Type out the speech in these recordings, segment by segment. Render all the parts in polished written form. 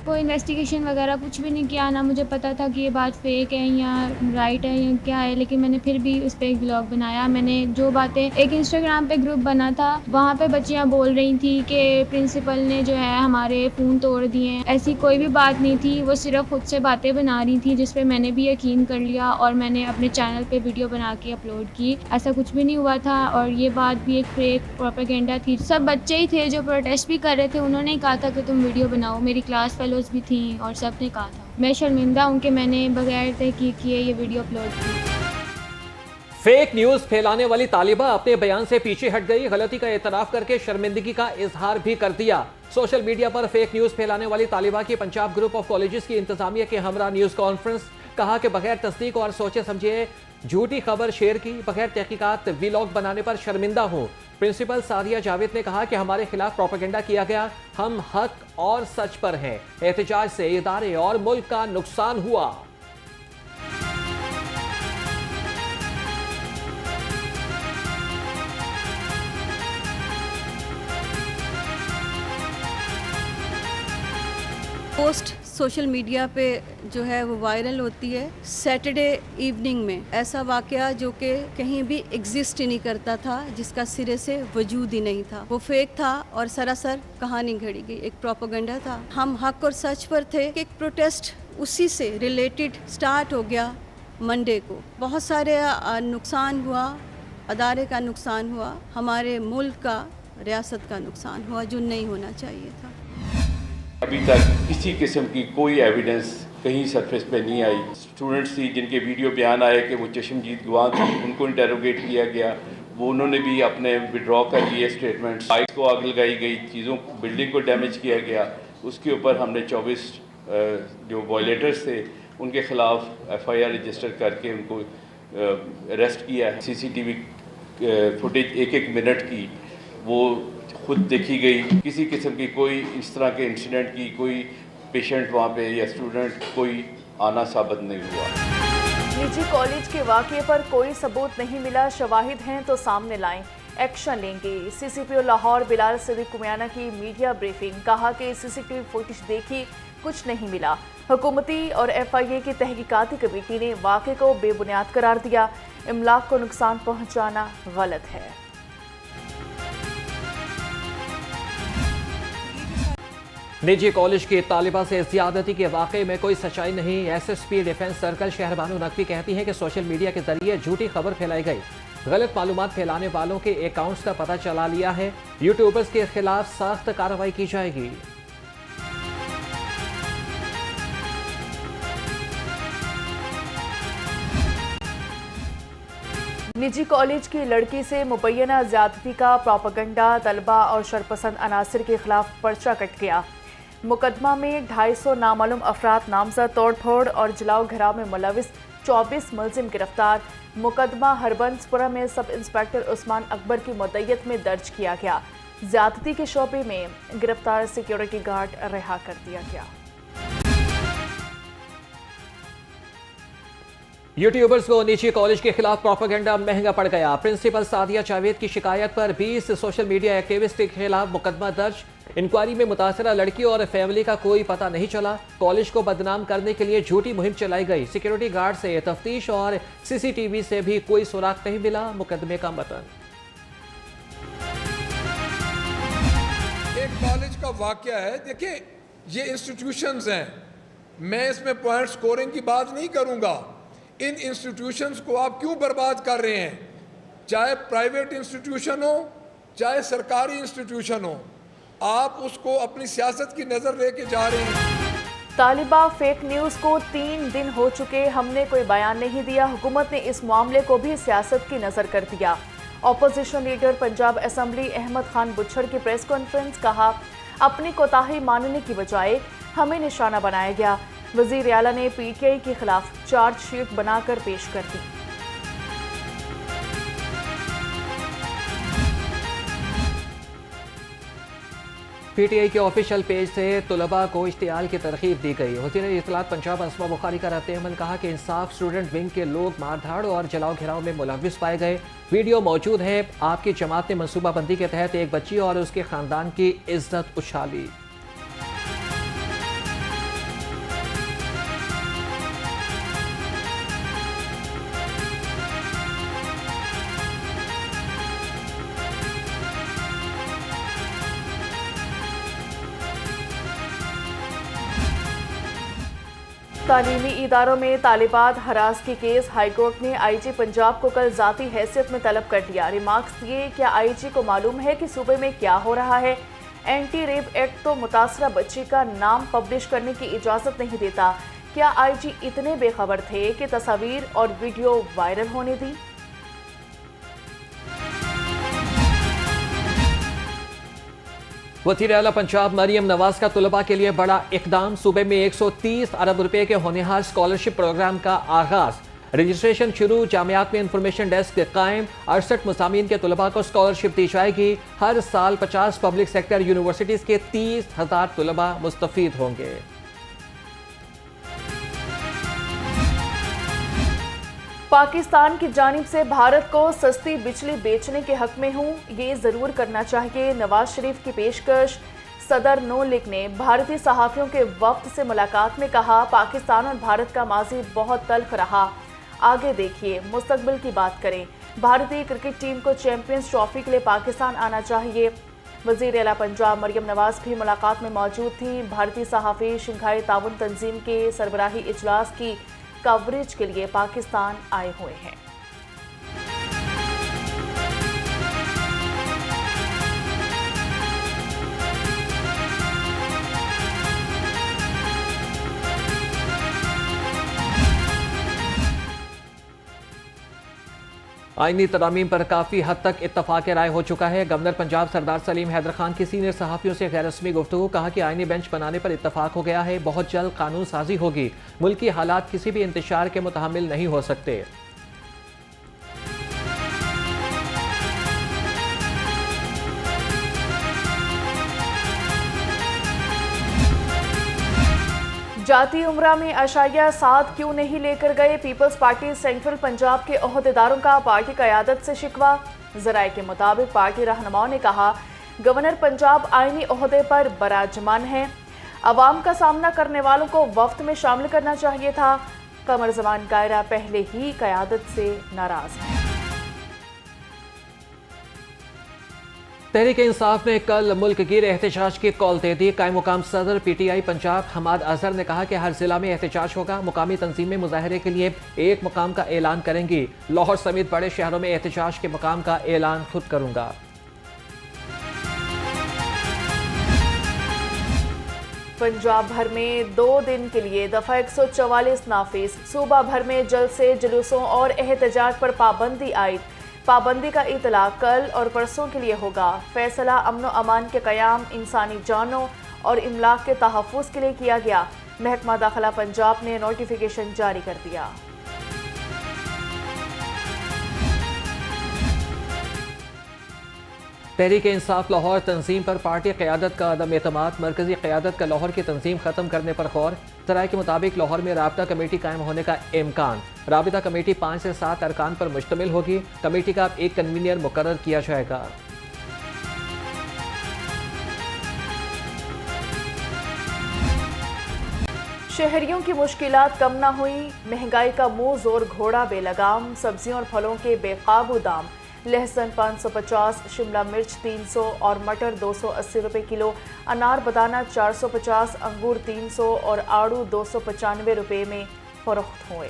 कोई इन्वेस्टिगेशन वगैरह कुछ भी नहीं किया, ना मुझे पता था कि ये बात फेक है या राइट है या क्या है, लेकिन मैंने फिर भी उस पर एक ब्लॉग बनाया। मैंने जो बातें, एक इंस्टाग्राम पे ग्रुप बना था, वहाँ पे बच्चियाँ बोल रही थी कि प्रिंसिपल ने जो है हमारे फ़ोन तोड़ दिए। ऐसी कोई भी बात नहीं थी, वो सिर्फ खुद से बातें बना रही थी, जिस पे मैंने भी यकीन कर लिया और मैंने अपने चैनल पे वीडियो बना के अपलोड की। ऐसा कुछ भी नहीं हुआ था और ये बात भी एक फेक प्रोपेगेंडा थी। सब बच्चे ही थे जो प्रोटेस्ट भी कर रहे थे, उन्होंने ही कहा था कि तुम वीडियो बनाओ। मेरी क्लास फेलोज भी थी और सब ने कहा था। मैं शर्मिंदा हूँ कि मैंने बगैर तहकीक किए ये वीडियो अपलोड की। फेक न्यूज फैलाने वाली तालिबा अपने बयान से पीछे हट गई, गलती का एतराफ करके शर्मिंदगी का इजहार भी कर दिया। सोशल मीडिया पर फेक न्यूज फैलाने वाली तालिबा की पंजाब ग्रुप ऑफ कॉलेजेस की इंतजामिया के हमरा न्यूज कॉन्फ्रेंस, कहा कि बगैर तस्दीक और सोचे समझे झूठी खबर शेयर की, बगैर तहकीकात वीलॉग बनाने पर शर्मिंदा हूं। प्रिंसिपल सादिया जावेद ने कहा कि हमारे खिलाफ प्रोपेगेंडा किया गया, हम हक और सच पर हैं। एहतजाज से इदारे और मुल्क का नुकसान हुआ। पोस्ट सोशल मीडिया पे जो है वो वायरल होती है। सैटरडे इवनिंग में ऐसा वाकया जो कि कहीं भी एग्जिस्ट ही नहीं करता था, जिसका सिरे से वजूद ही नहीं था, वो फेक था और सरासर कहानी घड़ी गई, एक प्रोपेगेंडा था। हम हक और सच पर थे कि एक प्रोटेस्ट उसी से रिलेटेड स्टार्ट हो गया। मंडे को बहुत सारे नुकसान हुआ, अदारे का नुकसान हुआ, हमारे मुल्क का, रियासत का नुकसान हुआ, जो नहीं होना चाहिए था। अभी तक किसी किस्म की कोई एविडेंस कहीं सरफेस पे नहीं आई। स्टूडेंट्स थी जिनके वीडियो बयान आए कि वो चश्मदीद गवाह थी, उनको इंटेरोगेट किया गया, वो उन्होंने भी अपने विड्रॉ कर लिए स्टेटमेंट्स। बाइक को आग लगाई गई, चीज़ों बिल्डिंग को डैमेज किया गया। उसके ऊपर हमने 24 जो वायलेटर्स थे उनके ख़िलाफ़ FIR रजिस्टर करके उनको अरेस्ट किया है। CCTV फुटेज एक एक मिनट की वो खुद देखी गई। किसी किस्म की कोई इस तरह के इंसिडेंट की कोई पेशेंट वहाँ पे या स्टूडेंट कोई आना साबित नहीं हुआ। निजी कॉलेज के वाक़ये पर कोई सबूत नहीं मिला, शवाहिद हैं तो सामने लाएं, एक्शन लेंगे। CCPO लाहौर बिलाल सिद्दीक कुमियाना की मीडिया ब्रीफिंग, कहा कि CCTV फुटेज देखी, कुछ नहीं मिला। हुकूमती और FIA की तहकीकाती कमेटी ने वाक़े को बेबुनियाद करार दिया। इमलाक को नुकसान पहुँचाना गलत है। निजी कॉलेज की तालिबा से ज्यादती के वाकये में कोई सच्चाई नहीं। SSP defence circle Shaharbano Naqvi कहती हैं कि सोशल मीडिया के जरिए झूठी खबर फैलाई गई। गलत मालूमात फैलाने वालों के अकाउंट्स का पता चला लिया है। यूट्यूबर्स के खिलाफ सख्त कार्रवाई की जाएगी। निजी कॉलेज की लड़की से मुबैना ज्यादती का प्रोपेगेंडा, तलबा और शरपसंद अनासिर के खिलाफ पर्चा कट गया। मुकदमा में 250 नामालूम अफराद नामजद, तोड़फोड़ और जलाओ घराव में मुलविस 24 मुलजिम गिरफ्तार। मुकदमा हरबंसपुरा में सब इंस्पेक्टर उस्मान अकबर की मुद्दत में दर्ज किया गया। ज्यादती के शोबे में गिरफ्तार सिक्योरिटी गार्ड रिहा कर दिया गया। यूट्यूबर्स को निजी कॉलेज के खिलाफ प्रोपेगेंडा महंगा पड़ गया। प्रिंसिपल सादिया जावेद की शिकायत पर 20 सोशल मीडिया एक्टिविस्ट के खिलाफ मुकदमा दर्ज। इंक्वायरी में मुतासरा लड़की और फैमिली का कोई पता नहीं चला। कॉलेज को बदनाम करने के लिए झूठी मुहिम चलाई गई। सिक्योरिटी गार्ड से तफ्तीश और CCTV से भी कोई सुराग नहीं मिला। मुकदमे का मतन एक कॉलेज का वाकया है। देखिए, ये इंस्टीट्यूशंस हैं, मैं इसमें पॉइंट स्कोरिंग की बात नहीं करूंगा। इन इंस्टीट्यूशंस को आप क्यों बर्बाद कर रहे हैं? चाहे प्राइवेट इंस्टीट्यूशन हो, चाहे सरकारी इंस्टीट्यूशन हो, आप उसको अपनी सियासत की नज़र लेके जा रहे हैं। तालिबा फेक न्यूज़ को 3 दिन हो चुके, हमने कोई बयान नहीं दिया। हुकूमत ने इस मामले को भी सियासत की नज़र कर दिया। Opposition leader Punjab assembly Ahmad Khan बुच्छड़ की प्रेस कॉन्फ्रेंस, कहा अपनी कोताही मानने की बजाय हमें निशाना बनाया गया। वज़ीर आला ने PTI के खिलाफ चार्जशीट बनाकर पेश कर दी। PTI के ऑफिशियल पेज से तुलबा को इश्तियाल की तरकीब दी गई। वज़ीर इत्तलात पंजाब असमा बुखारी का रद्द-ए-अमल, कहा कि इंसाफ स्टूडेंट विंग के लोग मारधाड़ और जलाओ घिराव में मुलविस पाए गए। वीडियो मौजूद है। आपकी जमात ने मनसूबाबंदी के तहत एक बच्ची और उसके खानदान की इज्जत उछाली। तालीमी इदारों में तालिबात हरास की केस, हाईकोर्ट ने आईजी पंजाब को कल जाती हैसियत में तलब कर लिया। रिमार्क्स दिए, क्या आईजी को मालूम है कि सूबे में क्या हो रहा है? एंटी रेप एक्ट तो मुतासरा बच्ची का नाम पब्लिश करने की इजाजत नहीं देता। क्या आईजी इतने बेखबर थे कि तस्वीर और वीडियो वायरल होने दी? वज़ीर आला पंजाब मरियम नवाज का तलबा के लिए बड़ा इकदाम। सूबे में 130 अरब रुपए के होनहार स्कॉलरशिप प्रोग्राम का आगाज। रजिस्ट्रेशन शुरू, जामियात में इंफॉर्मेशन डेस्क कायम। 68 मज़ामीन के तलबा को स्कॉलरशिप दी जाएगी। हर साल 50 पब्लिक सेक्टर यूनिवर्सिटीज़ के 30,000 तलबा मुस्तफ़ीद होंगे। पाकिस्तान की जानिब से भारत को सस्ती बिजली बेचने के हक में हूँ, ये ज़रूर करना चाहिए। नवाज शरीफ की पेशकश। सदर नून लीग ने भारतीय सहाफ़ियों के वफ्द से मुलाकात में कहा, पाकिस्तान और भारत का माजी बहुत तल्ख रहा, आगे देखिए, मुस्तकबिल की बात करें। भारतीय क्रिकेट टीम को चैंपियंस ट्रॉफी के लिए पाकिस्तान आना चाहिए। वज़ीर आला पंजाब मरियम नवाज भी मुलाकात में मौजूद थी। भारतीय सहाफ़ी शंघाई ताउन तंजीम के सरबराही इजलास की कवरेज के लिए पाकिस्तान आए हुए हैं। आईनी तरामीम पर काफ़ी हद तक इत्तफाक राय हो चुका है। गवर्नर पंजाब सरदार सलीम हैदर खान की सीनियर सहाफ़ियों से गैर रस्मी गुफ्तगू, कहा कि आईनी बेंच बनाने पर इत्तफाक हो गया है, बहुत जल्द कानून साजी होगी। मुल्की हालात किसी भी इंतशार के मुतहम्मिल नहीं हो सकते। जाती उम्रा में अशाया साथ क्यों नहीं लेकर गए? पीपल्स पार्टी सेंट्रल पंजाब के ओहदेदारों का पार्टी क़यादत से शिकवा। ज़राए के मुताबिक पार्टी रहनुमाओं ने कहा, गवर्नर पंजाब आईनी ओहदे पर बराजमान है, अवाम का सामना करने वालों को वफ्द में शामिल करना चाहिए था। कमर जमान कायरा पहले ही क़यादत से नाराज है। तहरीक इंसाफ ने कल मुल्क गिर एहतजाज की कॉल दे दी। कायम मुकाम सदर PTI पंजाब हमाद अजहर ने कहा कि हर जिला में एहतजाज होगा। मुकामी तंजीमें मुजाहरे के लिए एक मुकाम का ऐलान करेंगी। लाहौर समेत बड़े शहरों में एहतजाज के मुकाम का ऐलान खुद करूंगा। पंजाब भर में 2 दिन के लिए दफा 144 नाफिज। सूबा भर में जलसे, जुलूसों और एहतजाज पर पाबंदी आयद। पाबंदी का इतलाक कल और परसों के लिए होगा। फैसला अमन अमान के क़याम, इंसानी जानों और इमलाक के तहफ़्फ़ुज़ के लिए किया गया। महकमा दाखिला पंजाब ने नोटिफिकेशन जारी कर दिया। तहरीक इंसाफ लाहौर तंजीम पर पार्टी क़यादत का अदम एतमाद। मरकजी क़यादत का लाहौर की तंजीम ख़त्म करने पर गौर। ज़राए के मुताबिक लाहौर में राबता कमेटी कायम होने का इम्कान। राबिता कमेटी 5 से 7 अरकान पर मुश्तमिल होगी। कमेटी का एक कन्वीनर मुकर्रर किया जाएगा। शहरियों की मुश्किलात कम ना हुई, महंगाई का मुंह जोर घोड़ा बेलगाम। सब्जियों और फलों के बेकाबू दाम। लहसुन 550, शिमला मिर्च 300 और मटर 280 रुपए किलो। अनार बदाना 450, अंगूर 300 और आड़ू 295 रुपए में फरोख्त हुए।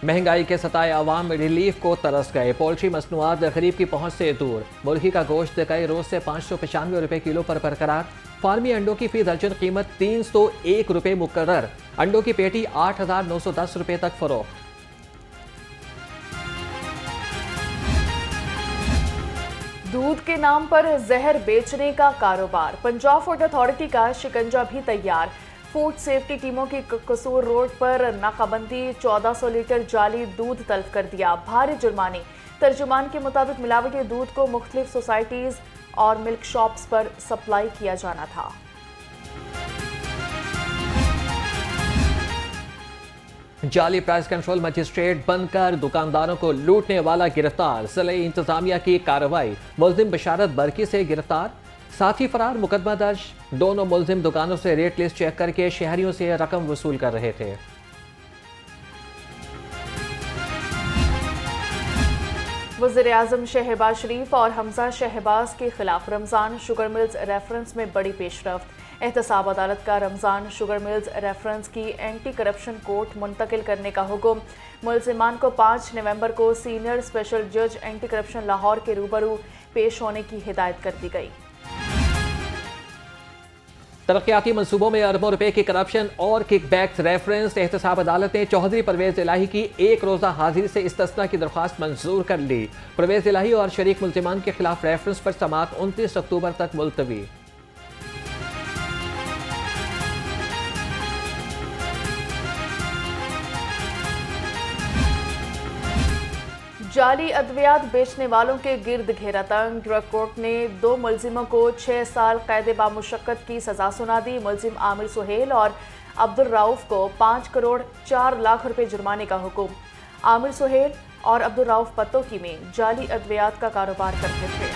महंगाई के सताए अवाम रिलीफ को तरस गए। पोल्ट्री मसनूआत गरीब की पहुंच से दूर। मुर्गी का गोश्त कई रोज से 595 रुपए किलो पर बरकरार। फार्मी अंडों की फी दर्जन कीमत 301 रुपए मुकर्रर। अंडों की पेटी 8,910 रुपए तक फरोख्त। दूध के नाम पर जहर बेचने का कारोबार। पंजाब फूड अथॉरिटी का शिकंजा भी तैयार। फूड सेफ्टी टीमों की कसूर रोड पर नाकाबंदी। 1400 लीटर जाली दूध तलब कर दिया, भारी जुर्माने। तर्जुमान के मुताबिक मिलावटी दूध को मुख्तलिफ सोसाइटीज और मिल्क शॉप्स पर सप्लाई किया जाना था। जाली प्राइस कंट्रोल मजिस्ट्रेट बनकर दुकानदारों को लूटने वाला गिरफ्तार। जिले इंतजामिया की कार्रवाई। मुलजिम बशारत बरकी से गिरफ्तार, साथी फरार। मुकदमा दर्ज। दोनों मुलजिम दुकानों से रेट लिस्ट चेक करके शहरियों से रकम वसूल कर रहे थे। वज़ीर-ए-आज़म शहबाज शरीफ और हमजा शहबाज के खिलाफ रमजान शुगर मिल्स रेफरेंस में बड़ी पेशरफ्त। एहतसाब अदालत का रमज़ान शुगर मिल्स रेफरेंस की एंटी करप्शन कोर्ट मुंतकिल करने का हुक्म। मुलजिमान को 5 नवंबर को सीनियर स्पेशल जज एंटी करप्शन लाहौर के रूबरू पेश होने की हिदायत कर दी गई। तरक्याती मंसूबों में अरबों रुपए की करप्शन और किकबैक्स रेफरेंस। एहतसाब अदालत ने चौधरी परवेज इलाही की एक रोज़ा हाजिरी से इस्तिस्ना की दरख्वास्त मंजूर कर ली। परवेज इलाही और शरीक मुलजिमान के खिलाफ रेफरेंस पर समाअत 29 अक्टूबर तक मुलतवी। जाली अद्वियात बेचने वालों के गिर्द घेरा तंग। ड्रग कोर्ट ने 2 मुलजिमों को 6 साल कैद बामुशक्कत की सजा सुना दी। मुलजिम आमिर सुहेल और अब्दुल रऊफ को 5 करोड़ 4 लाख रुपए जुर्माने का हुक्म। आमिर सुहेल और अब्दुल रऊफ पत्तोकी में जाली अद्वियात का कारोबार करते थे।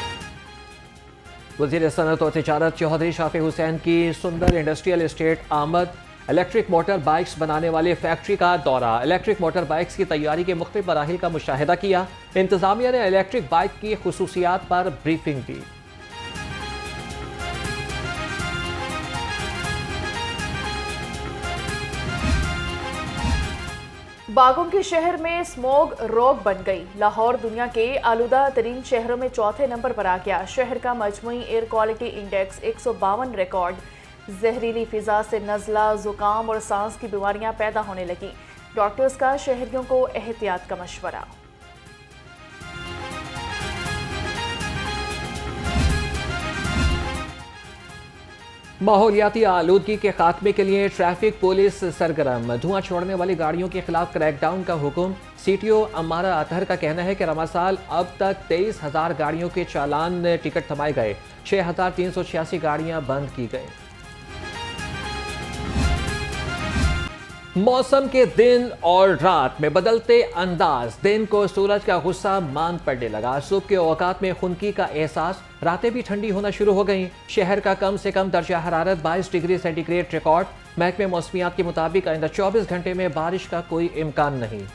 वज़ीर सनअत और तिजारत चौधरी शाफी हुसैन की सुंदर इंडस्ट्रियल एस्टेट आमद। इलेक्ट्रिक मोटर बाइक्स बनाने वाले फैक्ट्री का दौरा। इलेक्ट्रिक मोटर बाइक्स की तैयारी के मुख्तलिफ मराहिल का मुशाहिदा किया। इंतजामिया ने इलेक्ट्रिक बाइक की खुसूसियात पर ब्रीफिंग दी। बागों के शहर में स्मोग रोग बन गई। लाहौर दुनिया के आलूदा तरीन शहरों में चौथे नंबर पर आ गया। शहर का मजमूई एयर क्वालिटी इंडेक्स 152 रिकॉर्ड। जहरीली फिजा से नज़ला, जुकाम और सांस की बीमारियां पैदा होने लगी। डॉक्टर्स का शहरियों को एहतियात का मशवरा। माहौलियाती आलूदगी के खात्मे के लिए ट्रैफिक पुलिस सरगर्म। धुआं छोड़ने वाली गाड़ियों के खिलाफ क्रैकडाउन का हुक्म। CTO अम्मारा अतहर का कहना है कि रमासाल अब तक 23,000 गाड़ियों के चालान टिकट थमाए गए। 6,386 गाड़ियां बंद की गई। मौसम के दिन और रात में बदलते अंदाज। दिन को सूरज का गुस्सा मान पड़ने लगा। सुबह के औकात में खुनकी का एहसास। रातें भी ठंडी होना शुरू हो गईं। शहर का कम से कम दर्जा हरारत 22 डिग्री सेंटीग्रेड रिकॉर्ड। महकमे मौसमियात के मुताबिक आइंदा 24 घंटे में बारिश का कोई इम्कान नहीं।